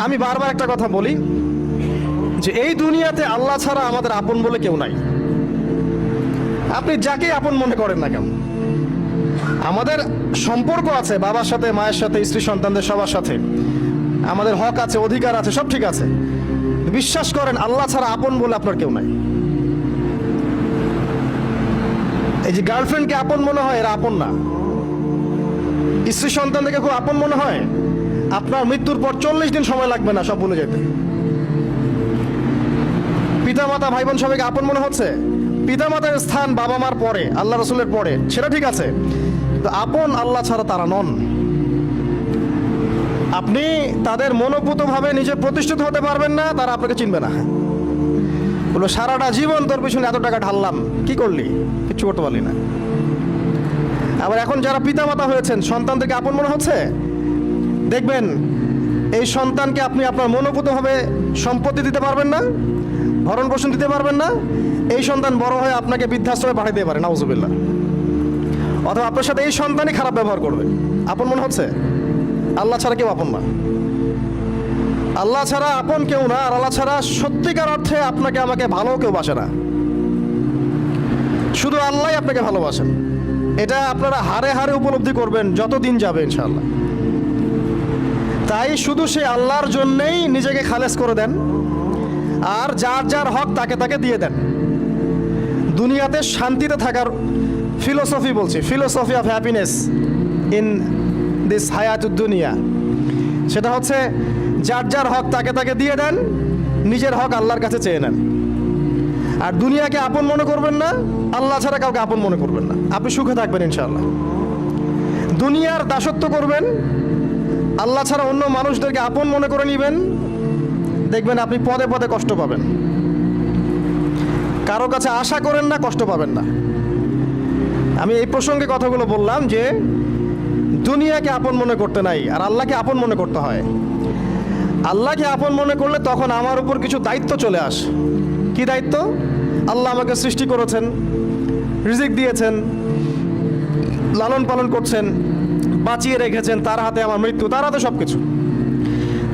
আমি বারবার একটা কথা বলি যে এই দুনিয়াতে আল্লাহ ছাড়া আমাদের আপন বলে কেউ নাই। আপনি যাকে আপন মনে করেন না কেন, আমাদের সম্পর্ক আছে বাবার সাথে, মায়ের সাথে, স্ত্রী সন্তানদের সবার সাথে, আমাদের হক আছে, অধিকার আছে, সব ঠিক আছে। বিশ্বাস করেন আল্লাহ ছাড়া আপন বলে আপনার কেউ নাই। এই যে গার্লফ্রেন্ডকে আপন মনে হয়, এরা আপন না। স্ত্রী সন্তানদেরকে খুব আপন মনে হয়, আপনার মৃত্যুর পর 40 দিন সময় লাগবে না সব ভুলে যেতে। পিতামাতা, ভাই বোন সবাইকে আপন মনে হচ্ছে। পিতামাতার স্থান বাবা মার পরে, আল্লাহ রসুলের পরে, সেটা ঠিক আছে, তো আপন আল্লাহ ছাড়া তারা নন। আপনি তাদের মনোভূতভাবে নিজে প্রতিষ্ঠিত হতে পারবেন না, তারা আপনাকে চিনবে না। বলো সারাটা জীবন তোর পিছনে এত টাকা ঢাললাম, কি করলি? কিচ্ছু করতে পারলি না। আবার এখন যারা পিতামাতা হয়েছেন, সন্তানদেরকে আপন মনে হচ্ছে, দেখবেন এই সন্তানকে আপনি আপনার মনোভূতভাবে সম্পত্তি দিতে পারবেন না, ভরণ পোষণ দিতে পারবেন না। এই সন্তান বড় হয়ে আপনাকে বৃদ্ধাশ্রমে পাঠিয়ে দিতে পারে, নাউজুবিল্লাহ। অথবা আপনার সাথে এই সন্তানই খারাপ ব্যবহার করবে। আপন মনে হচ্ছে? আল্লাহ ছাড়া কেউ আপন না। আল্লাহ ছাড়া আপন কেউ না। আর আল্লাহ ছাড়া সত্যিকার অর্থে আপনাকে আমাকে ভালো কেউ বাসে না। শুধু আল্লাহই আপনাকে ভালোবাসেন। এটা আপনারা হারে হারে উপলব্ধি করবেন যত দিন যাবে ইনশাআল্লাহ। তাই শুধু সে আল্লাহর জন্যেই নিজেকে খালেস করে দেন, আর যার যার হক তাকে তাকে দিয়ে দেন। দুনিয়াতে শান্তিতে থাকার ফিলোসফি বলছি, philosophy of happiness in this হায়াতুদ দুনিয়া, সেটা হচ্ছে যার যার হক তাকে তাকে দিয়ে দেন, নিজের হক আল্লাহর কাছে চেয়ে নেন। আর দুনিয়াকে আপন মনে করবেন না, আল্লাহ ছাড়া কাউকে আপন মনে করবেন না। আপনি সুখে থাকবেন ইনশাআল্লাহ। দুনিয়ার দাসত্ব করবেন, আল্লাহ ছাড়া অন্য মানুষদেরকে আপন মনে করে নেবেন, দেখবেন আপনি পদে পদে কষ্ট পাবেন। কারো কাছে আশা করেন না, কষ্ট পাবেন না। আমি এই প্রসঙ্গে কথাগুলো বললাম যে দুনিয়াকে আপন মনে করতে নাই, আর আল্লাহকে আপন মনে করতে হয়। আল্লাহকে আপন মনে করলে তখন আমার উপর কিছু দায়িত্ব চলে আসে। কি দায়িত্ব? আল্লাহ আমাকে সৃষ্টি করেছেন, রিজিক দিয়েছেন, লালন পালন করছেন, বাঁচিয়ে রেখেছেন, তার হাতে আমার মৃত্যু, তার হাতে সব কিছু।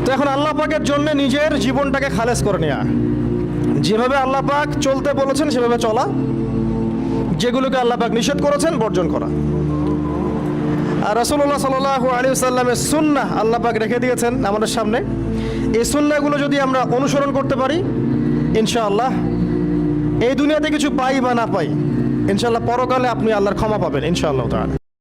তো এখন আল্লাহ পাকের জন্য নিজের জীবনটাকে খালেস করে নেওয়া, যেভাবে আল্লাহ পাক চলতে বলেছেন সেভাবে চলা, যেগুলোকে আল্লাহ পাক নিষেধ করেছেন বর্জন করা। আর রাসূলুল্লাহ সাল্লাল্লাহু আলাইহি ওয়াসাল্লামের সুন্নাহ আল্লাহ পাক রেখে দিয়েছেন আমাদের সামনে। এই সুন্নাহগুলো যদি আমরা অনুসরণ করতে পারি ইনশাআল্লাহ, এই দুনিয়াতে কিছু পাই বা না পাই, ইনশাআল্লাহ পরকালে আপনি আল্লাহর ক্ষমা পাবেন ইনশাআল্লাহ তাআলা।